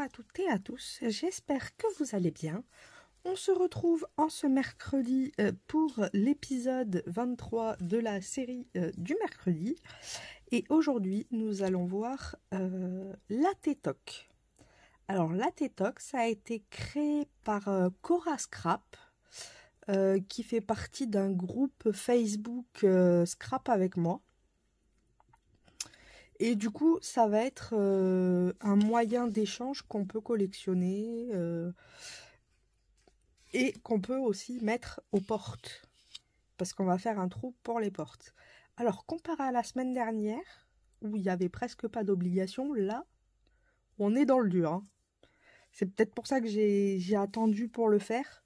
à toutes et à tous, j'espère que vous allez bien. On se retrouve en ce mercredi pour l'épisode 23 de la série du mercredi. Et aujourd'hui, nous allons voir l'ATTOC. Alors l'ATTOC, ça a été créé par Cora Scrap, qui fait partie d'un groupe Facebook Scrap avec moi. Et du coup, ça va être un moyen d'échange qu'on peut collectionner et qu'on peut aussi mettre aux portes. Parce qu'on va faire un trou pour les portes. Alors, comparé à la semaine dernière, où il n'y avait presque pas d'obligation, là, on est dans le dur. Hein. C'est peut-être pour ça que j'ai attendu pour le faire.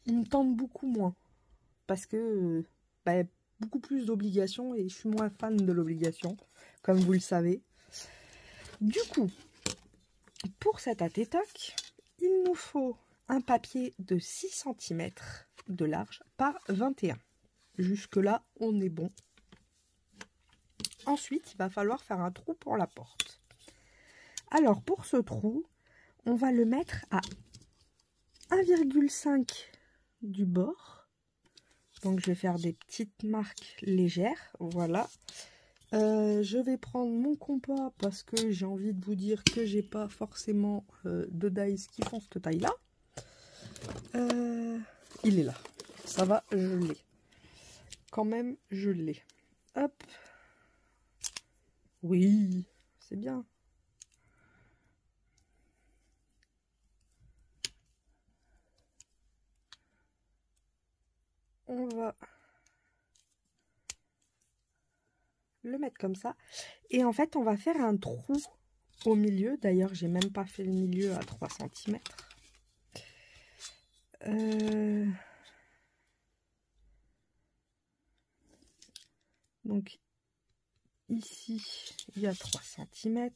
Il me tente beaucoup moins. Parce que beaucoup plus d'obligations et je suis moins fan de l'obligation, comme vous le savez. Du coup, pour cet ATTOC, il nous faut un papier de 6 cm de large par 21. Jusque-là, on est bon. Ensuite, il va falloir faire un trou pour la porte. Alors, pour ce trou, on va le mettre à 1,5 du bord. Donc, je vais faire des petites marques légères. Voilà. Je vais prendre mon compas parce que j'ai envie de vous dire que j'ai pas forcément de dies qui font cette taille-là. Il est là. Ça va, je l'ai. Quand même, je l'ai. Hop. Oui, c'est bien. On va le mettre comme ça. Et en fait, on va faire un trou au milieu. D'ailleurs, j'ai même pas fait le milieu à 3 cm. Donc, ici, il y a 3 cm.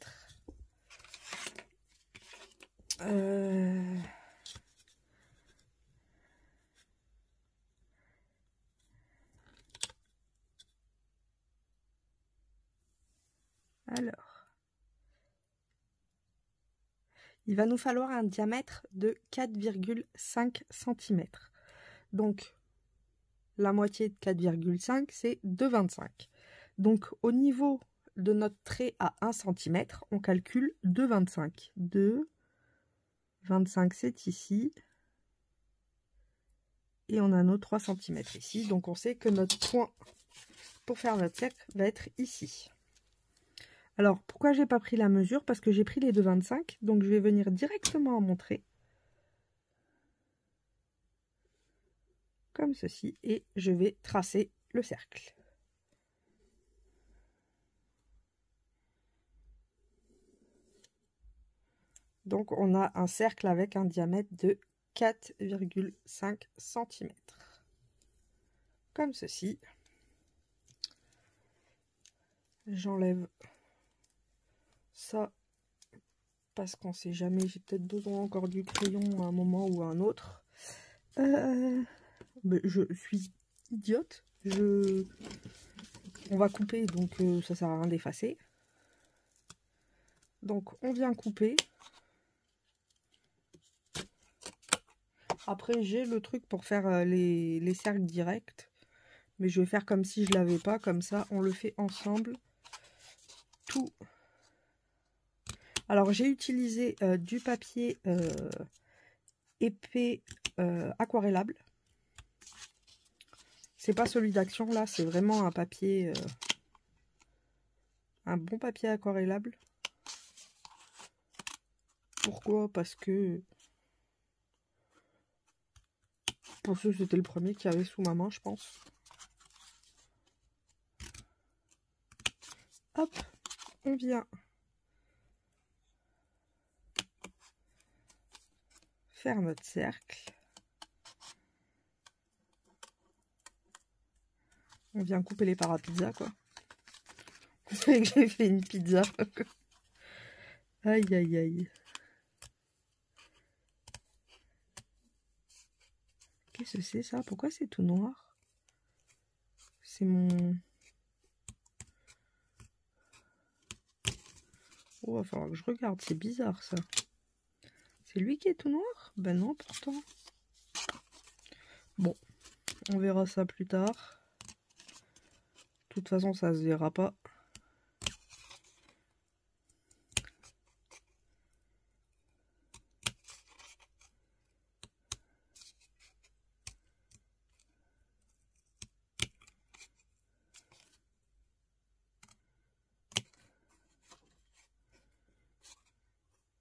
Alors, il va nous falloir un diamètre de 4,5 cm. Donc, la moitié de 4,5, c'est 2,25. Donc, au niveau de notre trait à 1 cm, on calcule 2,25. 2,25, c'est ici. Et on a nos 3 cm ici. Donc, on sait que notre point pour faire notre cercle va être ici. Alors, pourquoi j'ai pas pris la mesure? Parce que j'ai pris les 2,25. Donc, je vais venir directement à mon trait. Comme ceci. Et je vais tracer le cercle. Donc, on a un cercle avec un diamètre de 4,5 cm. Comme ceci. J'enlève ça parce qu'on sait jamais, j'ai peut-être besoin encore du crayon à un moment ou à un autre. Mais je suis idiote. On va couper, donc ça sert à rien d'effacer. Donc on vient couper. Après j'ai le truc pour faire les cercles directs. Mais je vais faire comme si je l'avais pas, comme ça on le fait ensemble. Tout. Alors j'ai utilisé du papier épais aquarellable. C'est pas celui d'Action là, c'est vraiment un papier, un bon papier aquarellable. Pourquoi? Parce que c'était le premier qu'il y avait sous ma main, je pense. Hop, on vient faire notre cercle. On vient couper les parts à pizza, quoi. Vous savez que j'ai fait une pizza. Aïe, aïe, aïe. Qu'est-ce que c'est ça? Pourquoi c'est tout noir? C'est mon... Oh, va falloir que je regarde, c'est bizarre ça. C'est lui qui est tout noir? Ben non, pourtant. Bon, on verra ça plus tard. De toute façon, ça se verra pas.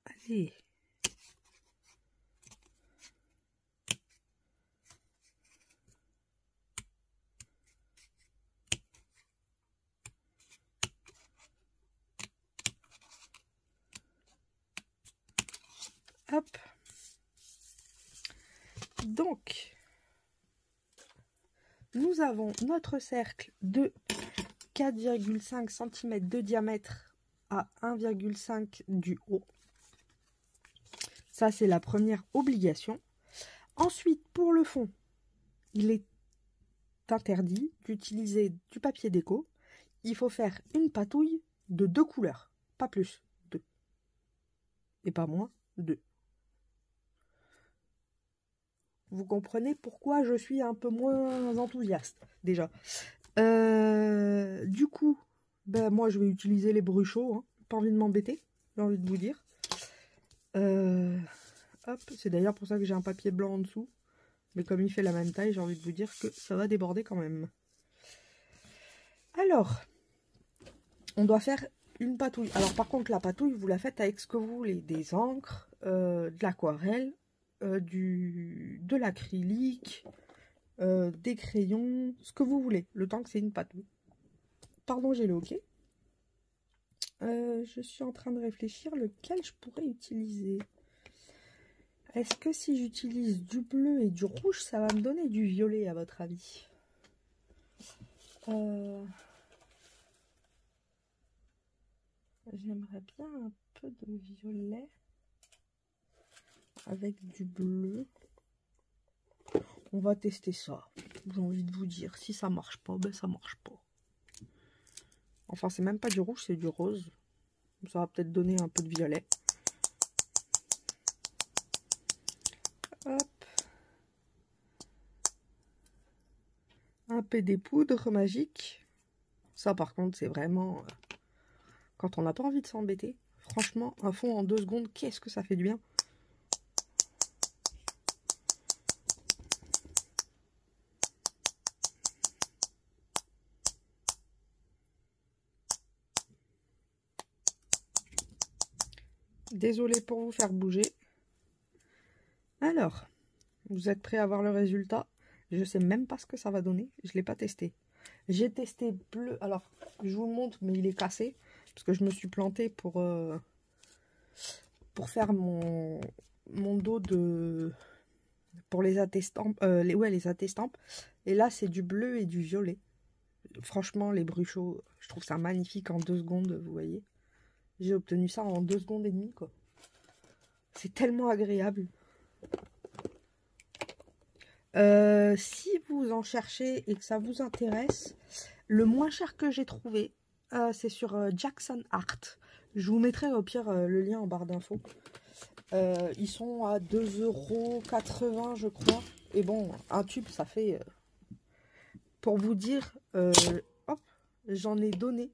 Allez. Hop. Donc, nous avons notre cercle de 4,5 cm de diamètre à 1,5 du haut. Ça, c'est la première obligation. Ensuite, pour le fond, il est interdit d'utiliser du papier déco. Il faut faire une patouille de 2 couleurs, pas plus, 2. Et pas moins, 2. Vous comprenez pourquoi je suis un peu moins enthousiaste, déjà. Du coup, ben, moi, je vais utiliser les bruchos. Hein. Pas envie de m'embêter, j'ai envie de vous dire. Hop, c'est d'ailleurs pour ça que j'ai un papier blanc en dessous. Mais comme il fait la même taille, j'ai envie de vous dire que ça va déborder quand même. Alors, on doit faire une patouille. Alors par contre, la patouille, vous la faites avec ce que vous voulez. Des encres, de l'aquarelle, de l'acrylique, des crayons, ce que vous voulez. Le temps que c'est une patouille. Pardon, j'ai le hoquet. Je suis en train de réfléchir lequel je pourrais utiliser. Est-ce que si j'utilise du bleu et du rouge, ça va me donner du violet à votre avis? J'aimerais bien un peu de violet avec du bleu. On va tester ça. J'ai envie de vous dire, si ça marche pas, ben ça marche pas. Enfin, c'est même pas du rouge, c'est du rose. Ça va peut-être donner un peu de violet. Hop. Un peu des poudres magiques. Ça, par contre, c'est vraiment... quand on n'a pas envie de s'embêter. Franchement, un fond en 2 secondes, qu'est-ce que ça fait du bien. Désolée pour vous faire bouger. Alors, vous êtes prêts à voir le résultat? Je sais même pas ce que ça va donner. Je l'ai pas testé. J'ai testé bleu. Alors, je vous le montre, mais il est cassé. Parce que je me suis plantée pour faire mon dos de... pour les attestampes. Les attestampes. Et là, c'est du bleu et du violet. Franchement, les bruchos, je trouve ça magnifique en 2 secondes, vous voyez. J'ai obtenu ça en 2 secondes et demie, quoi. C'est tellement agréable. Si vous en cherchez et que ça vous intéresse, le moins cher que j'ai trouvé, c'est sur Jackson Art. Je vous mettrai au pire le lien en barre d'infos. Ils sont à 2,80 € je crois. Et bon, un tube, ça fait... pour vous dire, hop, j'en ai donné.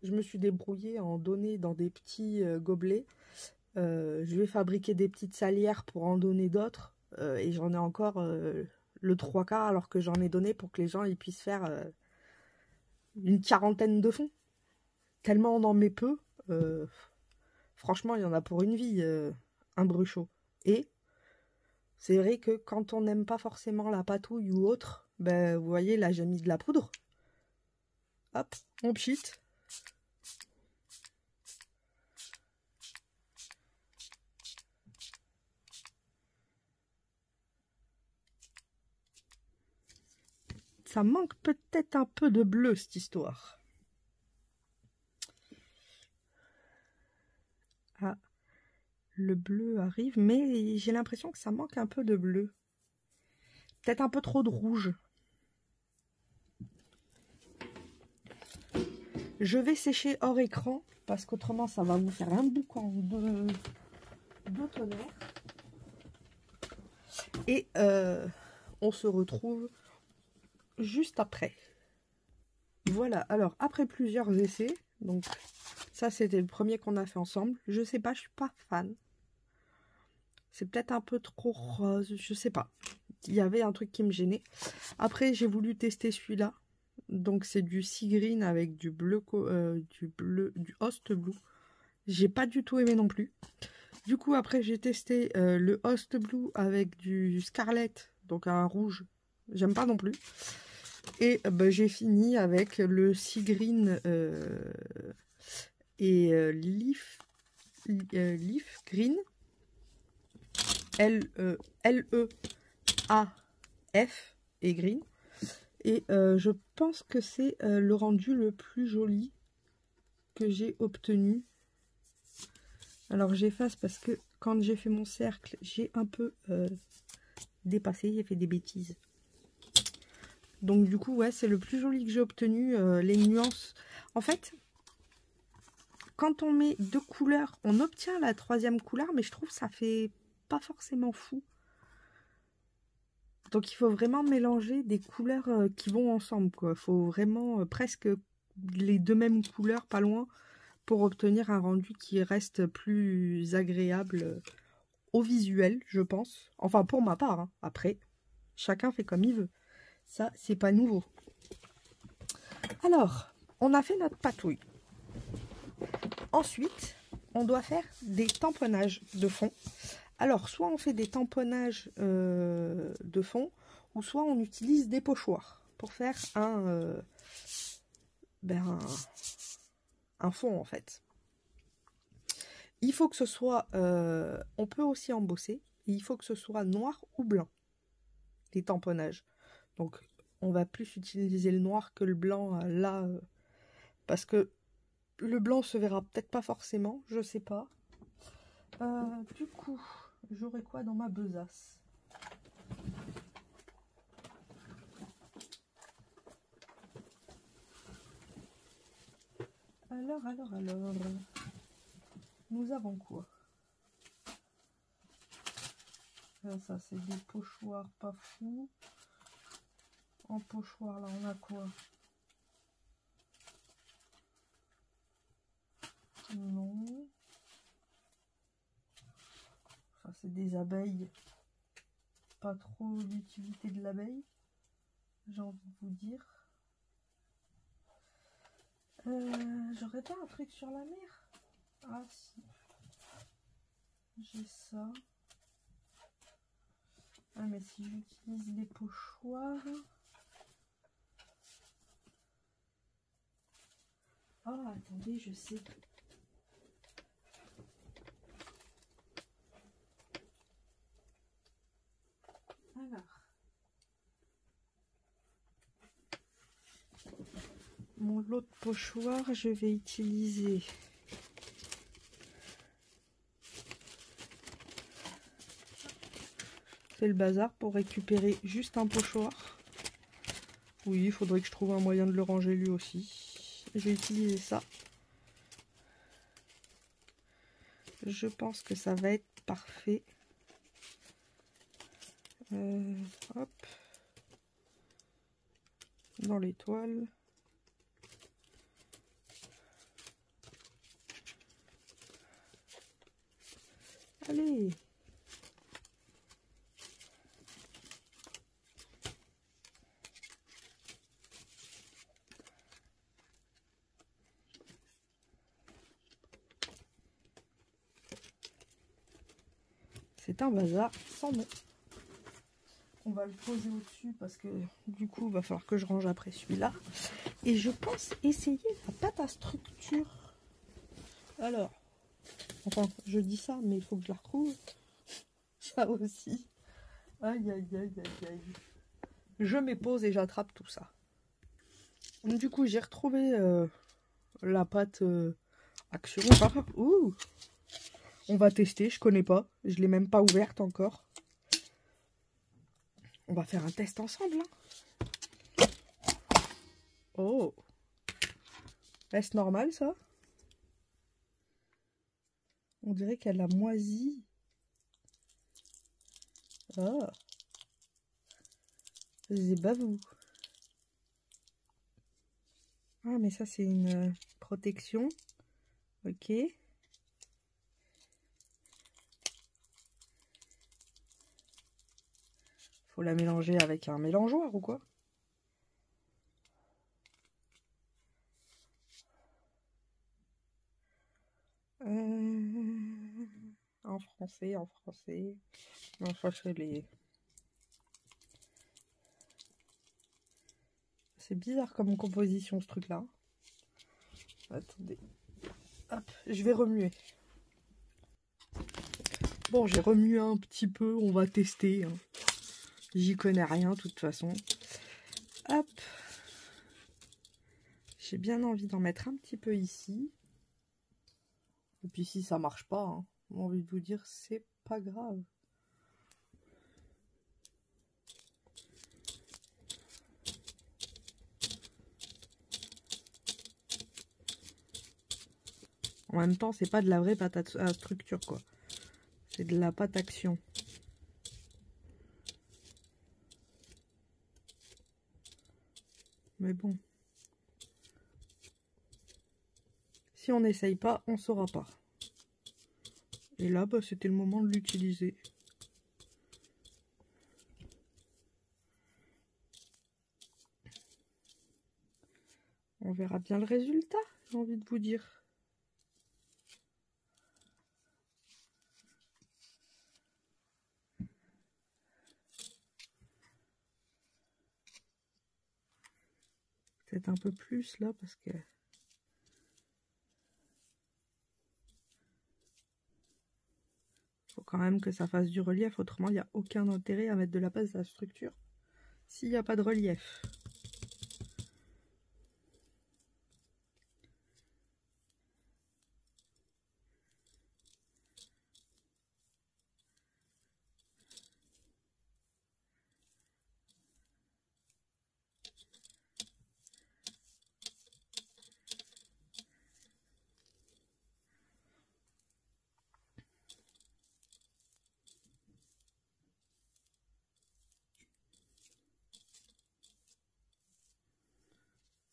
Je me suis débrouillée à en donner dans des petits gobelets. Je vais fabriquer des petites salières pour en donner d'autres. Et j'en ai encore le 3/4 alors que j'en ai donné pour que les gens ils puissent faire une 40aine de fonds. Tellement on en met peu. Franchement, il y en a pour une vie, un bruchot. Et c'est vrai que quand on n'aime pas forcément la patouille ou autre, ben, vous voyez, là j'ai mis de la poudre. Hop, on pchit. Ça manque peut-être un peu de bleu, cette histoire. Ah, le bleu arrive, mais j'ai l'impression que ça manque un peu de bleu. Peut-être un peu trop de rouge. Je vais sécher hors écran, parce qu'autrement, ça va vous faire un boucan de tonnerre. Et on se retrouve juste après. Voilà, alors après plusieurs essais, donc ça c'était le premier qu'on a fait ensemble. Je sais pas, je suis pas fan. C'est peut-être un peu trop rose, je sais pas. Il y avait un truc qui me gênait. Après j'ai voulu tester celui-là. Donc c'est du sea green avec du bleu, du host blue. J'ai pas du tout aimé non plus. Du coup après j'ai testé le host blue avec du scarlet, donc un rouge. J'aime pas non plus. Et j'ai fini avec le sea green et leaf green. L-E-A-F et green. Et je pense que c'est le rendu le plus joli que j'ai obtenu. Alors j'efface parce que quand j'ai fait mon cercle, j'ai un peu dépassé, j'ai fait des bêtises. Donc du coup, ouais, c'est le plus joli que j'ai obtenu. Les nuances. En fait, quand on met deux couleurs, on obtient la troisième couleur, mais je trouve que ça fait pas forcément fou. Donc il faut vraiment mélanger des couleurs qui vont ensemble, quoi. Il faut vraiment presque les deux mêmes couleurs, pas loin, pour obtenir un rendu qui reste plus agréable au visuel, je pense. Enfin, pour ma part, hein. Après, chacun fait comme il veut. Ça, c'est pas nouveau. Alors, on a fait notre patouille. Ensuite, on doit faire des tamponnages de fond. Alors, soit on fait des tamponnages de fond, ou soit on utilise des pochoirs pour faire un fond, en fait. Il faut que ce soit... on peut aussi embosser. Et il faut que ce soit noir ou blanc, les tamponnages. Donc, on va plus utiliser le noir que le blanc là, parce que le blanc se verra peut-être pas forcément, je sais pas. Du coup, j'aurai quoi dans ma besace? Alors, nous avons quoi? Ça, c'est des pochoirs pas fous. En pochoir, là, on a quoi? Non. Ça, c'est des abeilles. Pas trop l'utilité de l'abeille, j'ai envie de vous dire. J'aurais pas un truc sur la mer? Ah si. J'ai ça. Ah mais si j'utilise les pochoirs... Ah attendez, je sais. Alors. Mon lot de pochoir, je vais utiliser... C'est le bazar pour récupérer juste un pochoir. Oui, il faudrait que je trouve un moyen de le ranger lui aussi. Je vais utiliser ça. Je pense que ça va être parfait. Hop. Dans l'étoile. Allez. C'est un bazar sans nom. On va le poser au-dessus parce que du coup, il va falloir que je range après celui-là. Et je pense essayer la pâte à structure. Alors, enfin, je dis ça, mais il faut que je la retrouve. Ça aussi. Aïe, aïe, aïe, aïe, aïe. Je m'épose et j'attrape tout ça. Donc, du coup, j'ai retrouvé la pâte Action. Ouh. On va tester, je connais pas. Je l'ai même pas ouverte encore. On va faire un test ensemble. Hein. Oh. Est-ce normal ça? On dirait qu'elle a moisi. Ah. C'est pas vous. Ah, mais ça, c'est une protection. Ok. Faut la mélanger avec un mélangeoir ou quoi? En français, en français. Enfin, c'est bizarre comme composition ce truc-là. Attendez. Hop, je vais remuer. Bon, j'ai remué un petit peu, on va tester. Hein. J'y connais rien, de toute façon. Hop. J'ai bien envie d'en mettre un petit peu ici. Et puis si ça marche pas, hein, j'ai envie de vous dire, c'est pas grave. En même temps, c'est pas de la vraie pâte à structure, quoi. C'est de la pâte action. Mais bon. Si on n'essaye pas, on saura pas. Et là, bah, c'était le moment de l'utiliser. On verra bien le résultat, j'ai envie de vous dire. Peut-être un peu plus là, parce que... faut quand même que ça fasse du relief, autrement il n'y a aucun intérêt à mettre de la pâte à structure s'il n'y a pas de relief.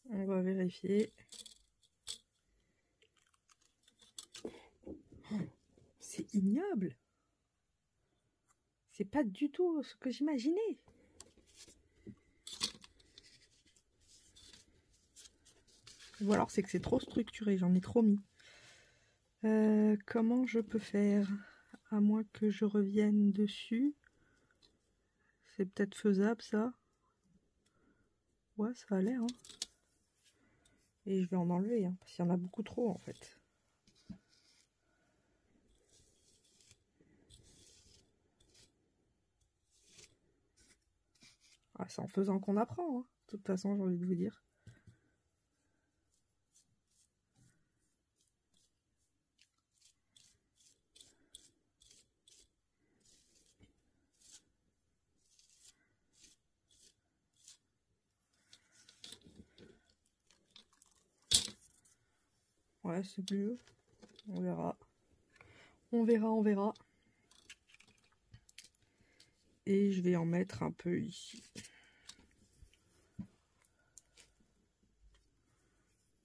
On va vérifier. Oh, c'est ignoble. C'est pas du tout ce que j'imaginais. Ou alors c'est que c'est trop structuré, j'en ai trop mis. Comment je peux faire? À moins que je revienne dessus. C'est peut-être faisable ça. Ouais, ça a l'air. Hein. Et je vais en enlever, hein, parce qu'il y en a beaucoup trop en fait. Ah, c'est en faisant qu'on apprend, hein. De toute façon, j'ai envie de vous dire. Ouais, c'est mieux. On verra. On verra, on verra. Et je vais en mettre un peu ici.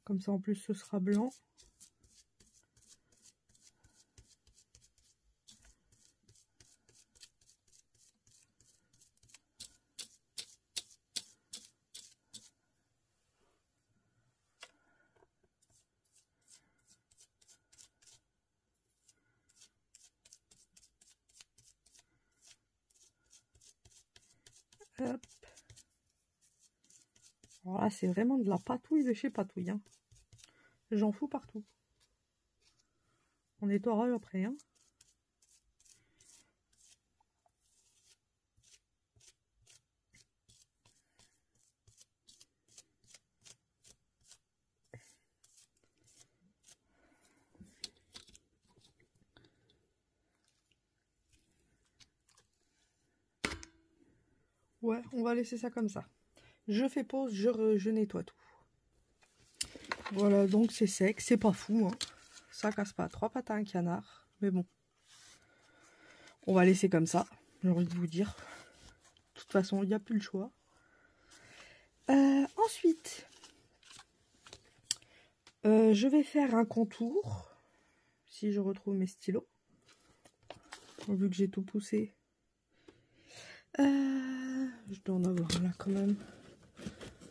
Comme ça, en plus, ce sera blanc. Hop. Alors là, c'est vraiment de la patouille de chez patouille. Hein. J'en fous partout. On nettoiera après. Hein. Ouais, on va laisser ça comme ça. Je fais pause, je nettoie tout. Voilà, donc c'est sec, c'est pas fou. Hein. Ça casse pas 3 pattes à un canard. Mais bon. On va laisser comme ça, j'ai envie de vous dire. De toute façon, il n'y a plus le choix. Ensuite, je vais faire un contour. Si je retrouve mes stylos. Vu que j'ai tout poussé. Je dois en avoir un là quand même.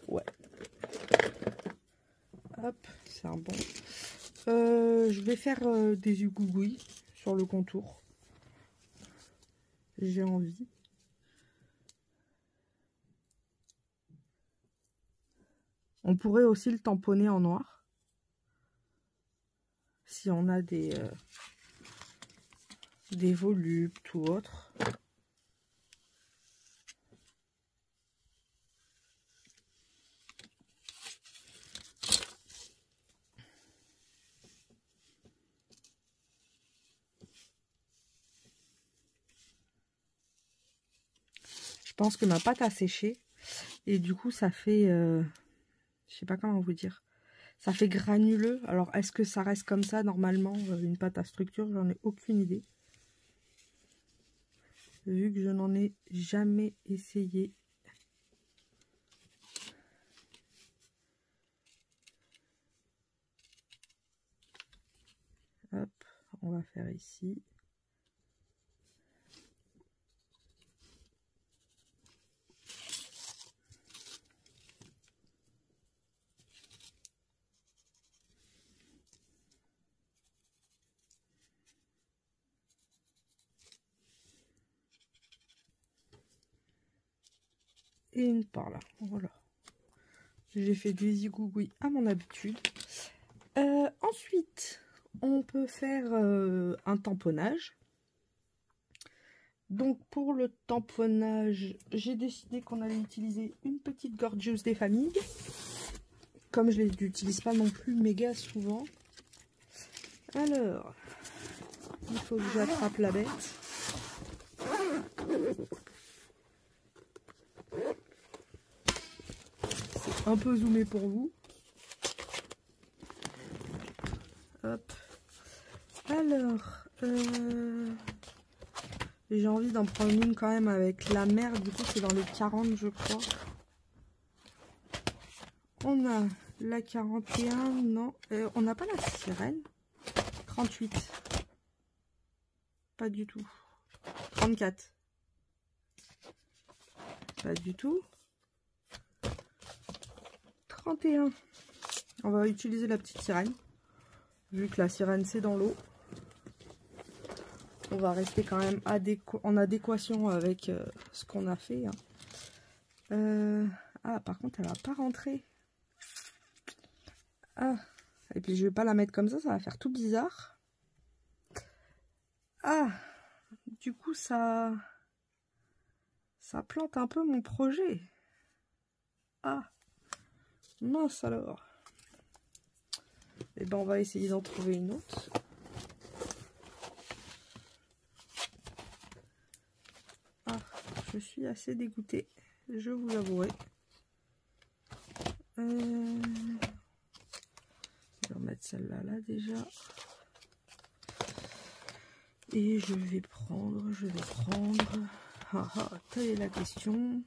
Ouais. Hop, c'est un bon. Je vais faire des ugougouilles sur le contour. J'ai envie. On pourrait aussi le tamponner en noir. Si on a des voluptes ou autre. Je pense que ma pâte a séché et du coup ça fait, je sais pas comment vous dire, ça fait granuleux. Alors est-ce que ça reste comme ça normalement, une pâte à structure? J'en ai aucune idée. Vu que je n'en ai jamais essayé. Hop, on va faire ici. Et une par là, voilà. J'ai fait des zigouigouis à mon habitude. Ensuite, on peut faire un tamponnage. Donc pour le tamponnage, j'ai décidé qu'on allait utiliser une petite Gorgeous des familles. Comme je ne les utilise pas non plus méga souvent. Alors, il faut que j'attrape la bête. C'est un peu zoomé pour vous. Hop. Alors, j'ai envie d'en prendre une quand même avec la mer. Du coup, c'est dans les 40, je crois. On a la 41, non. On n'a pas la sirène. 38. Pas du tout. 34. Pas du tout. 31. On va utiliser la petite sirène. Vu que la sirène c'est dans l'eau. On va rester quand même en adéquation avec ce qu'on a fait. Hein. Ah, par contre, elle va pas rentrer. Ah, et puis je vais pas la mettre comme ça va faire tout bizarre. Ah, du coup, ça plante un peu mon projet. Ah, mince alors. Et ben, on va essayer d'en trouver une autre. Ah, je suis assez dégoûtée, je vous avouerai. Je vais remettre celle-là là déjà. Et je vais prendre. Ah ah, telle est la question.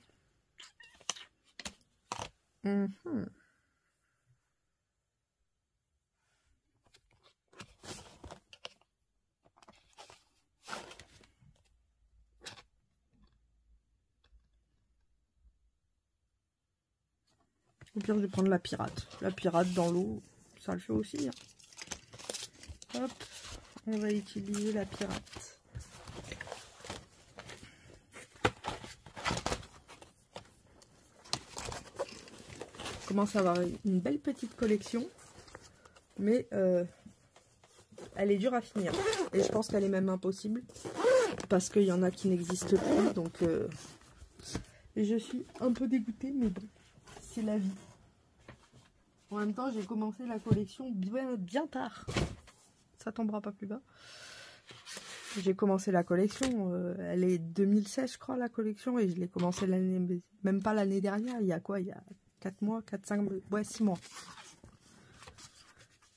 Au pire, je vais prendre la pirate. La pirate dans l'eau, ça le fait aussi. Hein. Hop, on va utiliser la pirate. Je commence à avoir une belle petite collection. Mais elle est dure à finir. Et je pense qu'elle est même impossible. Parce qu'il y en a qui n'existent plus. Donc je suis un peu dégoûtée. Mais bon, c'est la vie. En même temps, j'ai commencé la collection bien tard. Ça tombera pas plus bas. J'ai commencé la collection. Elle est 2016, je crois, la collection. Et je l'ai commencé l'année... Même pas l'année dernière. Il y a quoi? Il y a 4 mois, 4, 5... Ouais, 6 mois.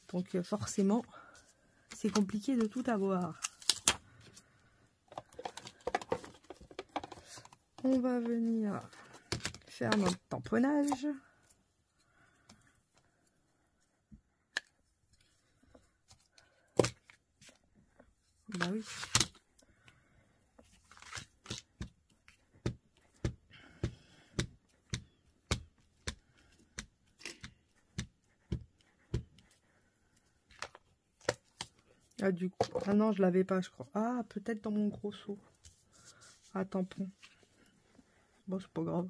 Donc forcément, c'est compliqué de tout avoir. On va venir faire notre tamponnage. Bah oui. Ah du coup, ah non, je l'avais pas, je crois. Ah, peut-être dans mon gros seau. Ah, tampon. Bon, c'est pas grave.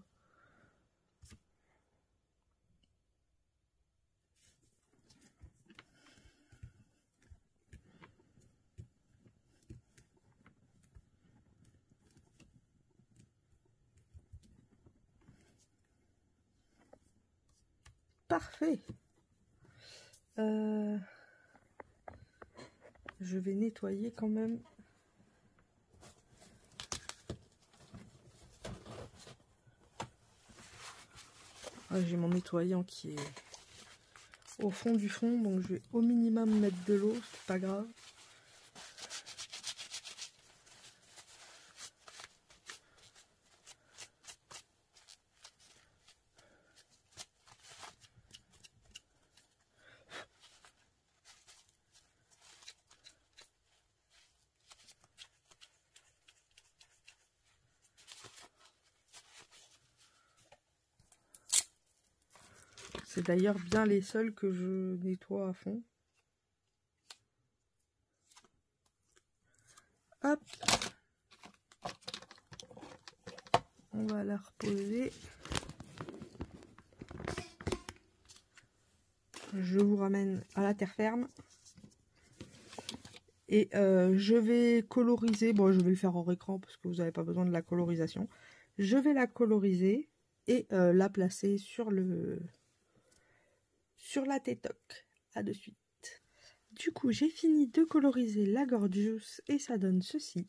Parfait. Je vais nettoyer quand même. Ah, j'ai mon nettoyant qui est au fond du fond, donc je vais au minimum mettre de l'eau, c'est pas grave. C'est d'ailleurs bien les seuls que je nettoie à fond. Hop. On va la reposer. Je vous ramène à la terre ferme. Et je vais coloriser. Bon, je vais le faire hors écran parce que vous n'avez pas besoin de la colorisation. Je vais la coloriser et la placer sur la tétoque. À de suite. Du coup, j'ai fini de coloriser la Gorgeous et ça donne ceci.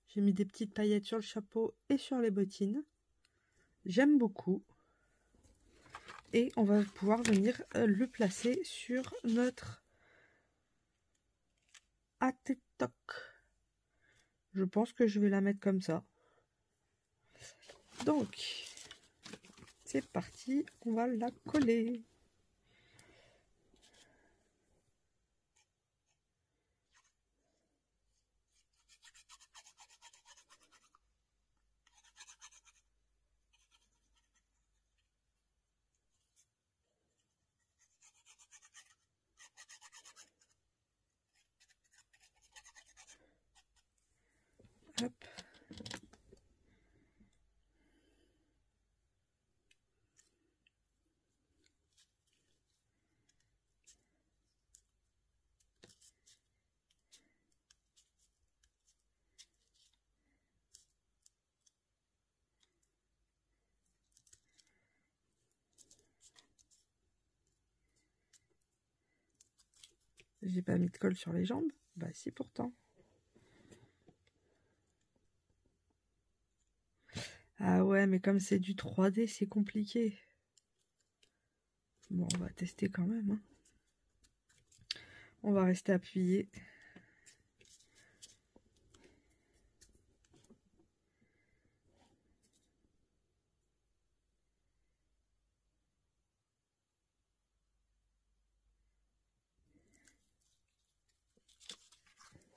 J'ai mis des petites paillettes sur le chapeau et sur les bottines. J'aime beaucoup. Et on va pouvoir venir le placer sur notre tétoque. Je pense que je vais la mettre comme ça. Donc, c'est parti, on va la coller. Hop. J'ai pas mis de colle sur les jambes? Bah si pourtant. Ah ouais, mais comme c'est du 3D, c'est compliqué. Bon, on va tester quand même. Hein. On va rester appuyé.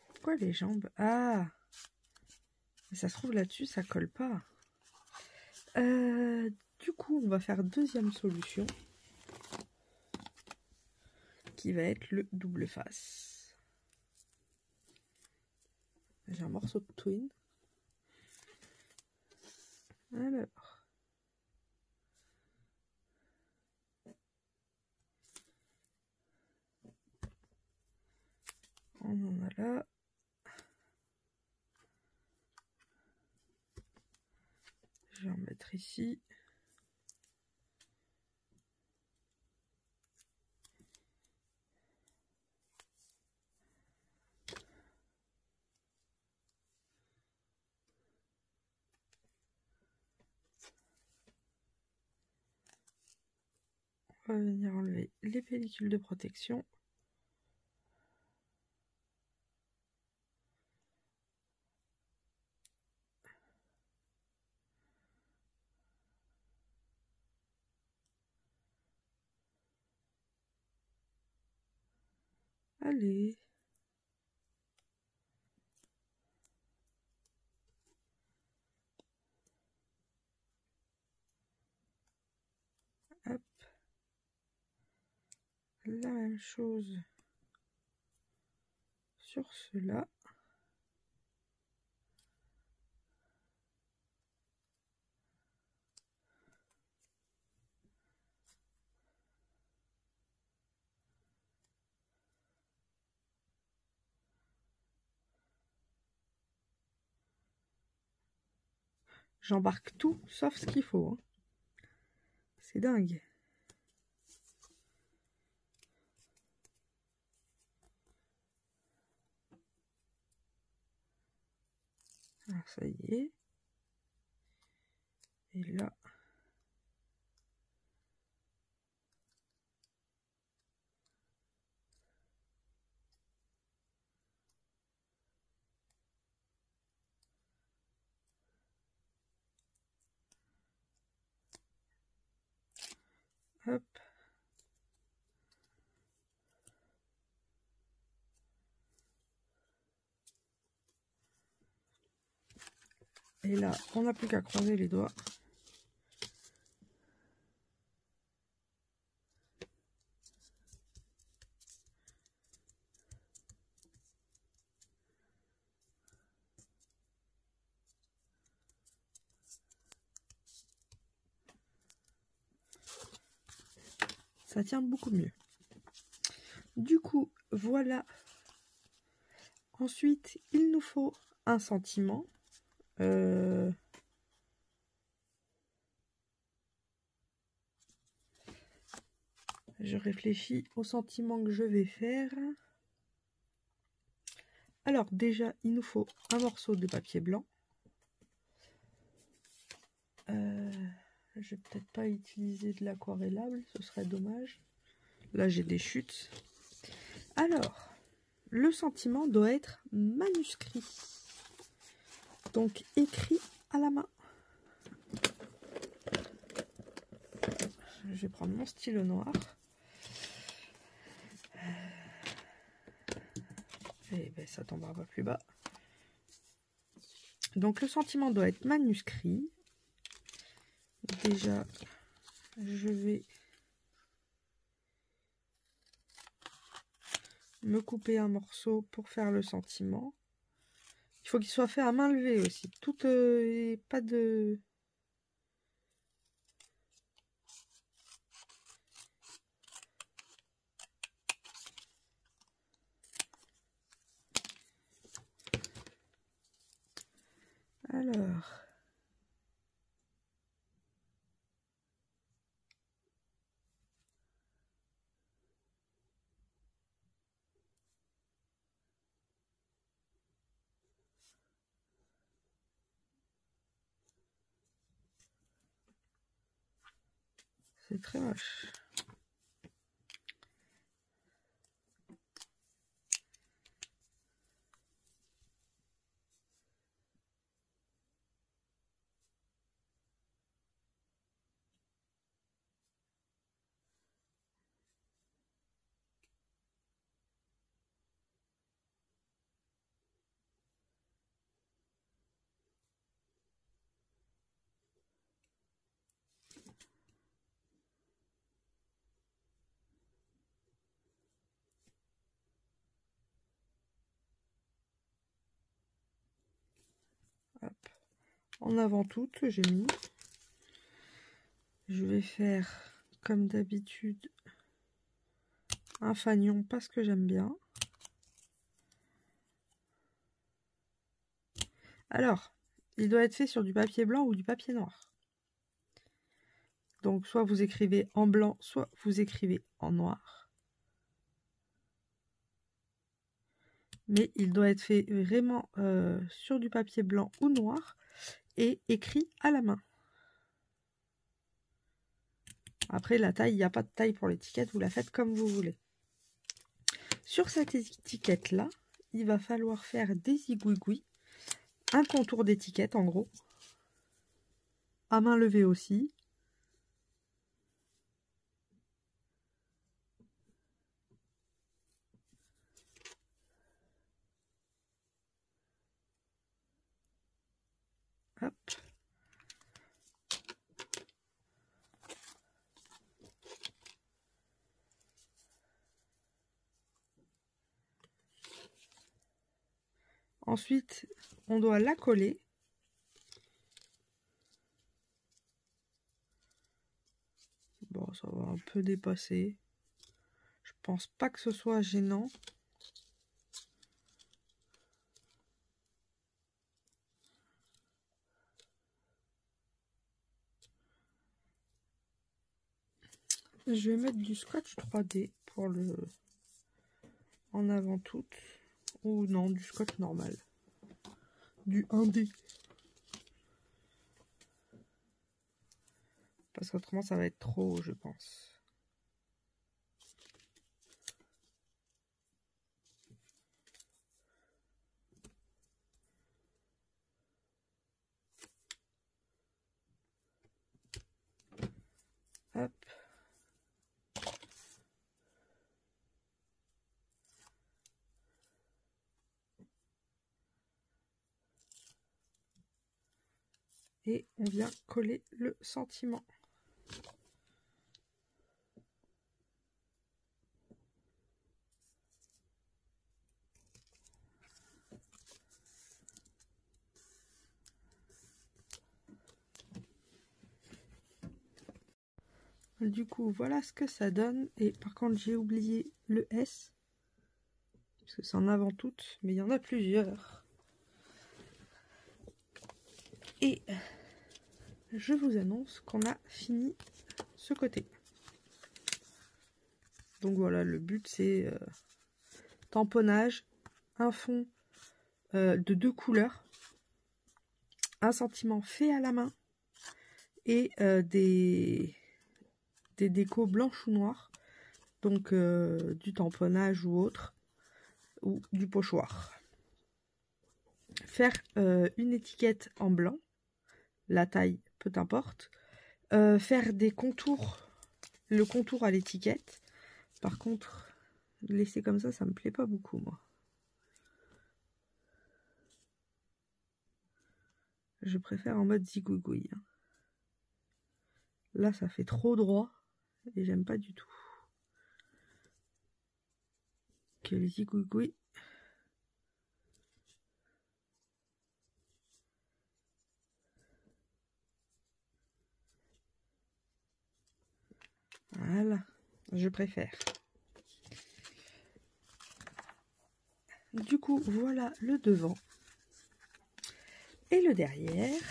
Pourquoi les jambes? Ah! Ça se trouve là-dessus, ça colle pas. Du coup, on va faire deuxième solution. Qui va être le double face. J'ai un morceau de twin. Alors. On en a là. Je vais en mettre ici. On va venir enlever les pellicules de protection. Allez. la même chose sur cela. J'embarque tout sauf ce qu'il faut. Hein. C'est dingue. Alors, ça y est. Et là. Hop. Et là, on n'a plus qu'à croiser les doigts. Ça tient beaucoup mieux. Du coup, voilà. Ensuite, il nous faut un sentiment. Je réfléchis au sentiment que je vais faire. Alors déjà, il nous faut un morceau de papier blanc. Je vais peut-être pas utiliser de l'aquarellable, ce serait dommage. Là, j'ai des chutes. Alors, le sentiment doit être manuscrit. Donc, écrit à la main. Je vais prendre mon stylo noir. Et ben, ça tombera pas plus bas. Donc, le sentiment doit être manuscrit. Déjà, je vais me couper un morceau pour faire le sentiment. Il faut qu'il soit fait à main levée aussi. Tout pas de... Alors... C'est très moche. Hop. En avant toute, j'ai mis. Je vais faire, comme d'habitude, un fanion parce que j'aime bien. Alors, il doit être fait sur du papier blanc ou du papier noir. Donc, soit vous écrivez en blanc, soit vous écrivez en noir. Mais il doit être fait vraiment sur du papier blanc ou noir et écrit à la main. Après, la taille, il n'y a pas de taille pour l'étiquette, vous la faites comme vous voulez. Sur cette étiquette-là, il va falloir faire des zigouigouis, un contour d'étiquette en gros, à main levée aussi. Hop. Ensuite, on doit la coller. Bon, ça va un peu dépasser. Je pense pas que ce soit gênant. Je vais mettre du scotch 3D pour le en avant toute. Ou non, du scotch normal. Du 1D. Parce qu'autrement, ça va être trop, je pense. Hop. Et on vient coller le sentiment. Du coup, voilà ce que ça donne. Et par contre, j'ai oublié le S. Parce que c'est en avant toute, mais il y en a plusieurs. Et je vous annonce qu'on a fini ce côté. Donc voilà, le but c'est tamponnage, un fond de 2 couleurs, un sentiment fait à la main et des décos blanches ou noires, donc du tamponnage ou autre, ou du pochoir. Faire une étiquette en blanc, la taille peu importe, faire des contours, le contour à l'étiquette. Par contre, laisser comme ça me plaît pas beaucoup moi. Je préfère en mode zigouigouille. Là, ça fait trop droit et j'aime pas du tout. Que les zigouigouilles. Voilà, je préfère. Du coup, voilà le devant. Et le derrière.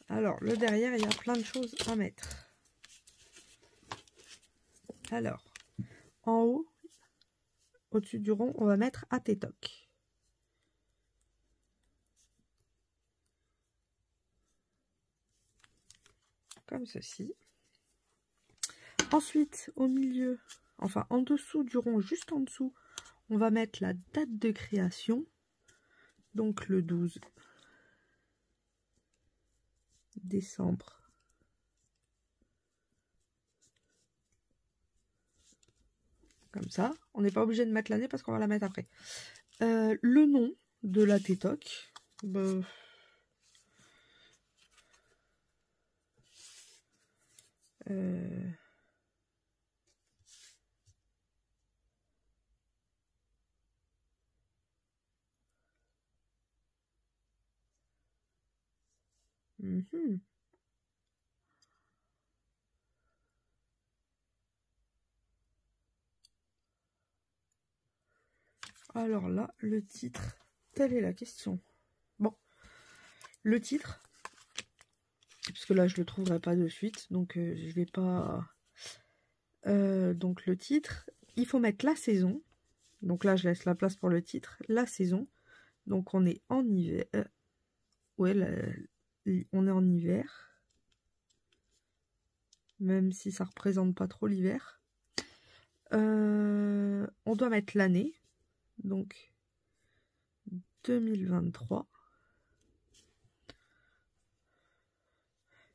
Alors, le derrière, il y a plein de choses à mettre. Alors, en haut, au-dessus du rond, on va mettre ATTOC. Comme ceci. Ensuite, au milieu, enfin en dessous du rond, juste en dessous, on va mettre la date de création. Donc le 12 décembre. Comme ça. On n'est pas obligé de mettre l'année parce qu'on va la mettre après. Le nom de la ATTOC. Bah, Alors là, le titre, telle est la question. Bon, le titre, parce que là je le trouverai pas de suite, donc je vais pas. Donc le titre, il faut mettre la saison. Donc là, je laisse la place pour le titre, la saison. Donc on est en hiver. Ouais, on est en hiver. Même si ça représente pas trop l'hiver. On doit mettre l'année. Donc 2023.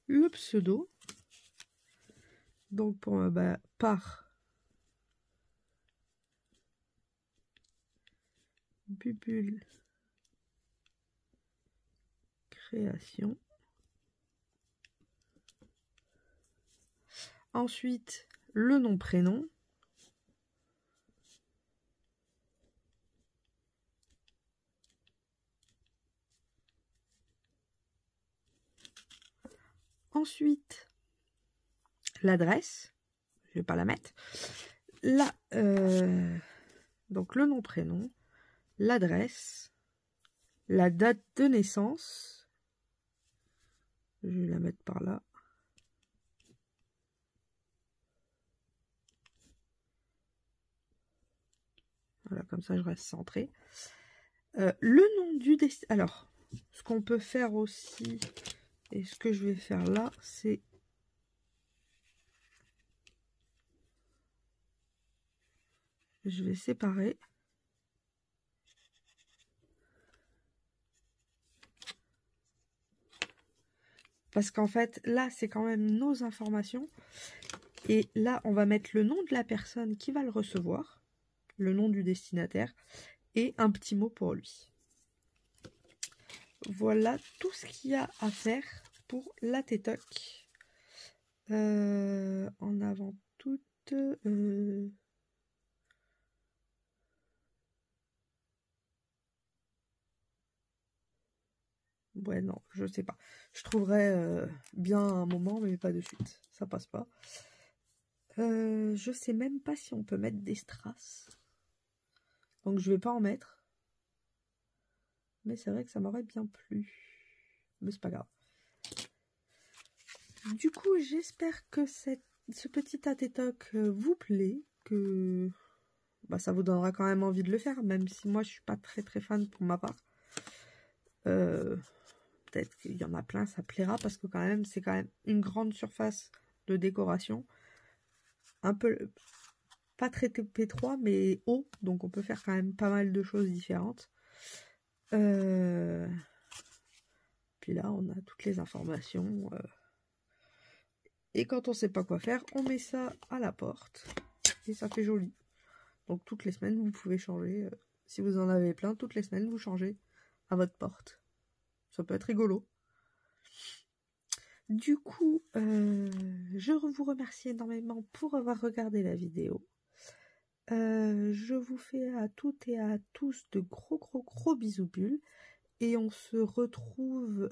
Le pseudo. Donc pour par Bubule Création. Ensuite, le nom prénom. Ensuite, l'adresse. Je vais pas la mettre. Là, donc le nom, prénom, l'adresse, la date de naissance. Je vais la mettre par là. Voilà, comme ça je reste centré. Le nom du destinataire. Alors, ce qu'on peut faire aussi, et ce que je vais faire là, c'est je vais séparer. Parce qu'en fait, là, c'est quand même nos informations. Et là, on va mettre le nom de la personne qui va le recevoir, le nom du destinataire, et un petit mot pour lui. Voilà tout ce qu'il y a à faire pour la TETOC. En avant toute... Ouais, non, je sais pas. Je trouverai bien un moment, mais pas de suite. Ça passe pas. Je sais même pas si on peut mettre des strass. Donc je vais pas en mettre. Mais c'est vrai que ça m'aurait bien plu. Mais c'est pas grave. Du coup, j'espère que ce petit TETOC vous plaît. Que bah, ça vous donnera quand même envie de le faire. Même si moi, je suis pas très fan pour ma part. Peut-être qu'il y en a plein, ça plaira. Parce que quand même, c'est quand même une grande surface de décoration. Un peu... Pas très P3, mais haut. Donc on peut faire quand même pas mal de choses différentes. Puis là, on a toutes les informations. Et quand on sait pas quoi faire, on met ça à la porte. Et ça fait joli. Donc toutes les semaines, vous pouvez changer. Si vous en avez plein, toutes les semaines, vous changez à votre porte. Ça peut être rigolo. Du coup, je vous remercie énormément pour avoir regardé la vidéo. Je vous fais à toutes et à tous de gros bisous bulles. Et on se retrouve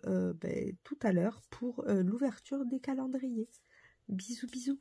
tout à l'heure pour l'ouverture des calendriers. Bisous.